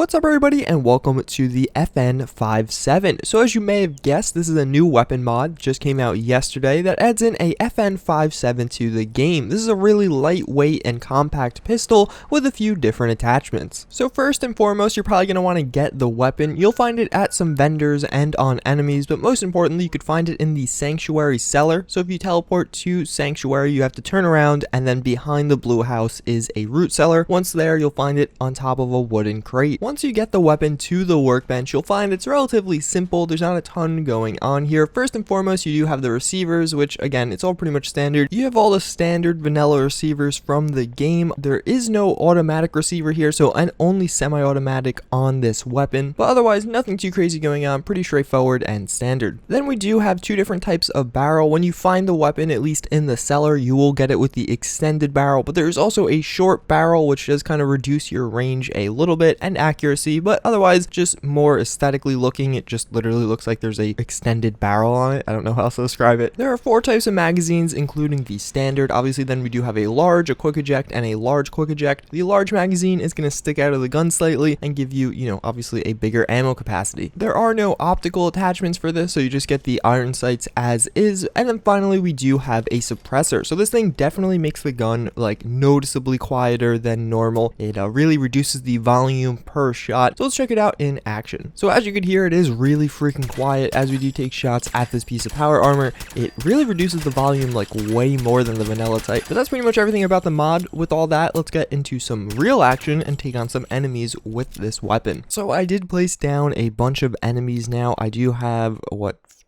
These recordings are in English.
What's up everybody and welcome to the FN5-7. So as you may have guessed, this is a new weapon mod, just came out yesterday, that adds in a FN5-7 to the game. This is a really lightweight and compact pistol with a few different attachments. So first and foremost, you're probably going to want to get the weapon. You'll find it at some vendors and on enemies, but most importantly, you could find it in the Sanctuary cellar. So if you teleport to Sanctuary, you have to turn around, and then behind the blue house is a root cellar. Once there, you'll find it on top of a wooden crate. Once you get the weapon to the workbench, you'll find it's relatively simple. There's not a ton going on here. First and foremost, you do have the receivers, which again, it's all pretty much standard. You have all the standard vanilla receivers from the game. There is no automatic receiver here, so and only semi-automatic on this weapon, but otherwise nothing too crazy going on, pretty straightforward and standard. Then we do have two different types of barrel. When you find the weapon, at least in the cellar, you will get it with the extended barrel, but there's also a short barrel, which does kind of reduce your range a little bit and accuracy, but otherwise just more aesthetically looking. It just literally looks like there's a extended barrel on it. I don't know how else to describe it. There are four types of magazines, including the standard. Obviously, then we do have a large, a quick eject, and a large quick eject. The large magazine is going to stick out of the gun slightly and give you, obviously a bigger ammo capacity. There are no optical attachments for this, so you just get the iron sights as is. And then finally, we do have a suppressor. So this thing definitely makes the gun like noticeably quieter than normal. It really reduces the volume per shot. So let's check it out in action. So as you can hear, it is really freaking quiet as we do take shots at this piece of power armor. It really reduces the volume like way more than the vanilla type. But that's pretty much everything about the mod. With all that, let's get into some real action and take on some enemies with this weapon. So I did place down a bunch of enemies now. I do have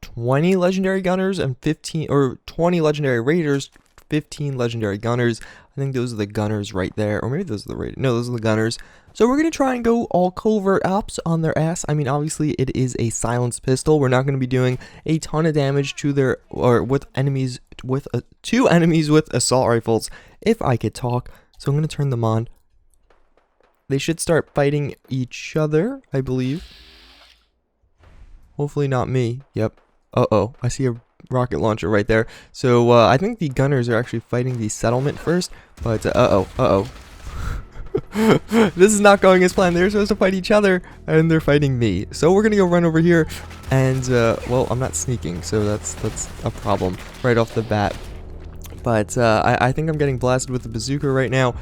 20 legendary gunners and 15 or 20 legendary raiders, 15 legendary gunners. I think those are the gunners right there, or maybe those are the raiders. No, those are the gunners. So we're going to try and go all covert ops on their ass. I mean, obviously it is a silenced pistol. We're not going to be doing a ton of damage to their, or with enemies, with two enemies with assault rifles, if I could talk. So I'm going to turn them on. They should start fighting each other, I believe. Hopefully not me. Yep. Uh-oh, I see a rocket launcher right there. So I think the gunners are actually fighting the settlement first, but uh-oh. This is not going as planned. They're supposed to fight each other, and they're fighting me. So we're gonna go run over here, and well, I'm not sneaking, so that's a problem right off the bat. But I think I'm getting blasted with the bazooka right now.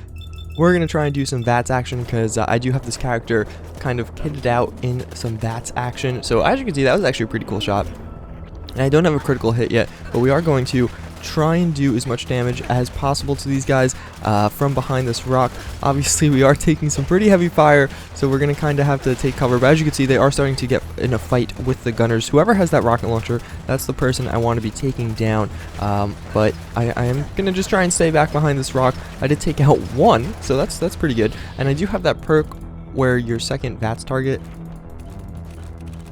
We're gonna try and do some VATS action because I do have this character kind of kitted out in some VATS action. So as you can see, that was actually a pretty cool shot. And I don't have a critical hit yet, but we are going to try and do as much damage as possible to these guys from behind this rock. Obviously, we are taking some pretty heavy fire, so we're going to kind of have to take cover. But as you can see, they are starting to get in a fight with the gunners. Whoever has that rocket launcher, that's the person I want to be taking down. But I am going to just try and stay back behind this rock. I did take out one, so that's pretty good. And I do have that perk where your second VATS target...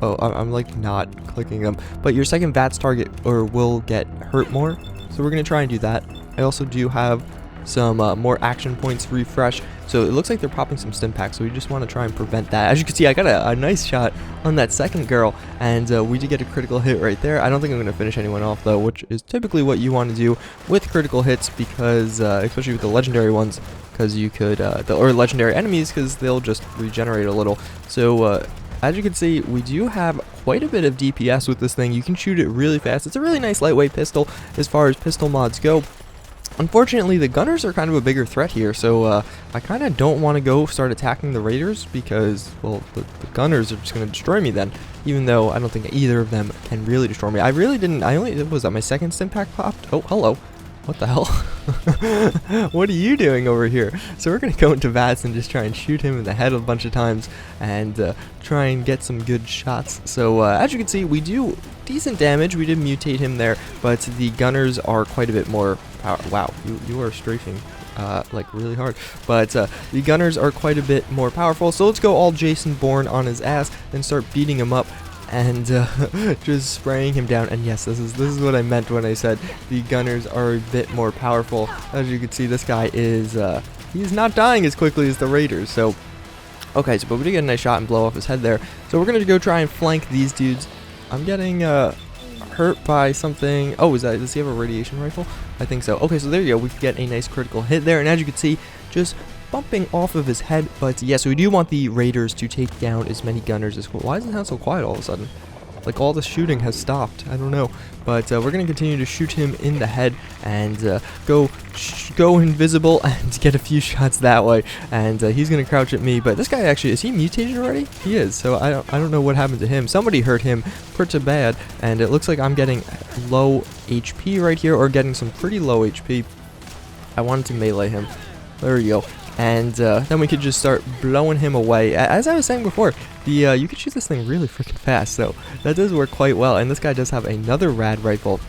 Oh, I'm like not clicking them. But your second VATS target will get hurt more. So we're going to try and do that. I also do have some more action points refresh. So it looks like they're popping some stim packs. So we just want to try and prevent that. As you can see, I got a nice shot on that second girl. And we did get a critical hit right there. I don't think I'm going to finish anyone off though, which is typically what you want to do with critical hits. Because, especially with the legendary ones. Because you could, or legendary enemies, because they'll just regenerate a little. So, as you can see, we do have quite a bit of DPS with this thing. You can shoot it really fast. It's a really nice lightweight pistol as far as pistol mods go. Unfortunately, the gunners are kind of a bigger threat here, so I kind of don't want to go start attacking the raiders because, well, the gunners are just going to destroy me then, even though I don't think either of them can really destroy me. Was that my second stim pack popped? Oh, hello. What the hell? What are you doing over here? So we're going to go into VATS and just try and shoot him in the head a bunch of times and try and get some good shots. So as you can see, we do decent damage. We did mutate him there, but the gunners are quite a bit more power. Wow, you are strafing like really hard. But the gunners are quite a bit more powerful. So let's go all Jason Bourne on his ass and start beating him up. And just spraying him down. And yes, this is what I meant when I said the gunners are a bit more powerful. As you can see, this guy is he's not dying as quickly as the raiders. So okay, but we did get a nice shot and blow off his head there. So we're gonna go try and flank these dudes. I'm getting hurt by something. Oh, does he have a radiation rifle? I think so. Okay, so there you go. We get a nice critical hit there. And as you can see, just bumping off of his head. But yeah, so we do want the raiders to take down as many gunners as possible. Why does it sound so quiet all of a sudden? Like all the shooting has stopped. I don't know. But we're going to continue to shoot him in the head and go invisible and get a few shots that way. And he's going to crouch at me. But this guy actually, is he mutated already? He is. So I don't know what happened to him. Somebody hurt him pretty bad. And it looks like I'm getting low HP right here, or getting some pretty low HP. I wanted to melee him. There we go. And then we could just start blowing him away. As I was saying before, you could shoot this thing really freaking fast, so that does work quite well. And this guy does have another rad rifle.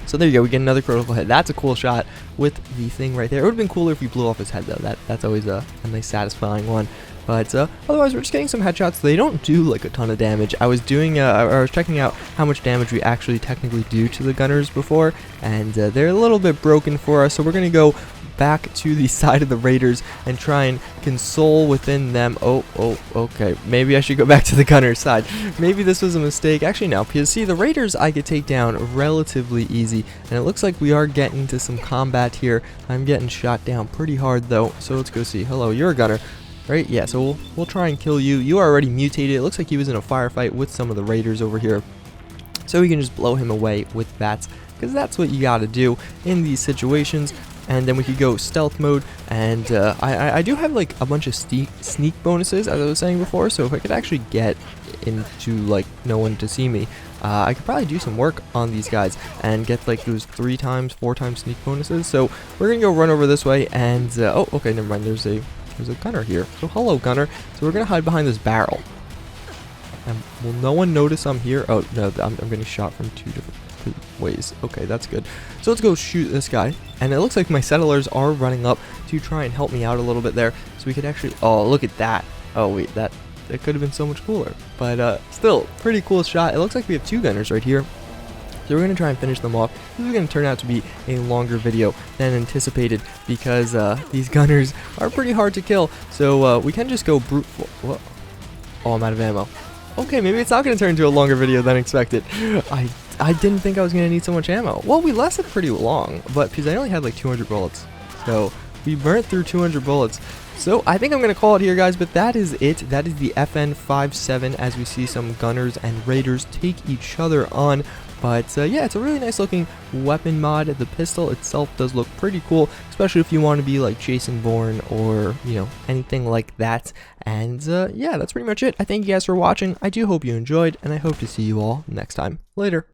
So there you go, we get another critical hit. That's a cool shot with the thing right there. It would have been cooler if you blew off his head, though. That's always a nice satisfying one. But otherwise, we're just getting some headshots. They don't do like a ton of damage. I was doing, I was checking out how much damage we actually technically do to the gunners before, and they're a little bit broken for us. So we're gonna go back to the side of the raiders and try and console within them. Oh, okay. Maybe I should go back to the gunner side. Maybe this was a mistake. Actually, no, because see, the raiders I could take down relatively easy, and it looks like we are getting to some combat here. I'm getting shot down pretty hard though, so let's go see. Hello, you're a gunner. Right, yeah, so we'll try and kill you. You are already mutated. It looks like he was in a firefight with some of the raiders over here. So we can just blow him away with bats, because that's what you gotta do in these situations. And then we could go stealth mode, and I do have like a bunch of sneak bonuses, as I was saying before, so if I could actually get into like no one to see me, I could probably do some work on these guys and get like those 3 times, 4 times sneak bonuses. So we're gonna go run over this way, and oh, okay, never mind, there's a gunner here. So hello, gunner. So we're gonna hide behind this barrel. Will no one notice I'm here? Oh no, I'm getting shot from 2 different ways. Okay, that's good. So let's go shoot this guy. And it looks like my settlers are running up to try and help me out a little bit there. So we could actually, oh, look at that. Oh wait, that could have been so much cooler. But still, pretty cool shot. It looks like we have 2 gunners right here. So we're going to try and finish them off. This is going to turn out to be a longer video than anticipated, because these gunners are pretty hard to kill. So we can just go brute force. Oh, I'm out of ammo. Okay, maybe it's not going to turn into a longer video than expected. I didn't think I was going to need so much ammo. Well, we lasted pretty long, but because I only had like 200 bullets. So we burnt through 200 bullets. So I think I'm going to call it here, guys, but that is it. That is the FN 5-7, as we see some gunners and raiders take each other on. But yeah, it's a really nice looking weapon mod. The pistol itself does look pretty cool, especially if you want to be like Jason Bourne or, you know, anything like that. And yeah, that's pretty much it. I thank you guys for watching. I do hope you enjoyed, and I hope to see you all next time. Later.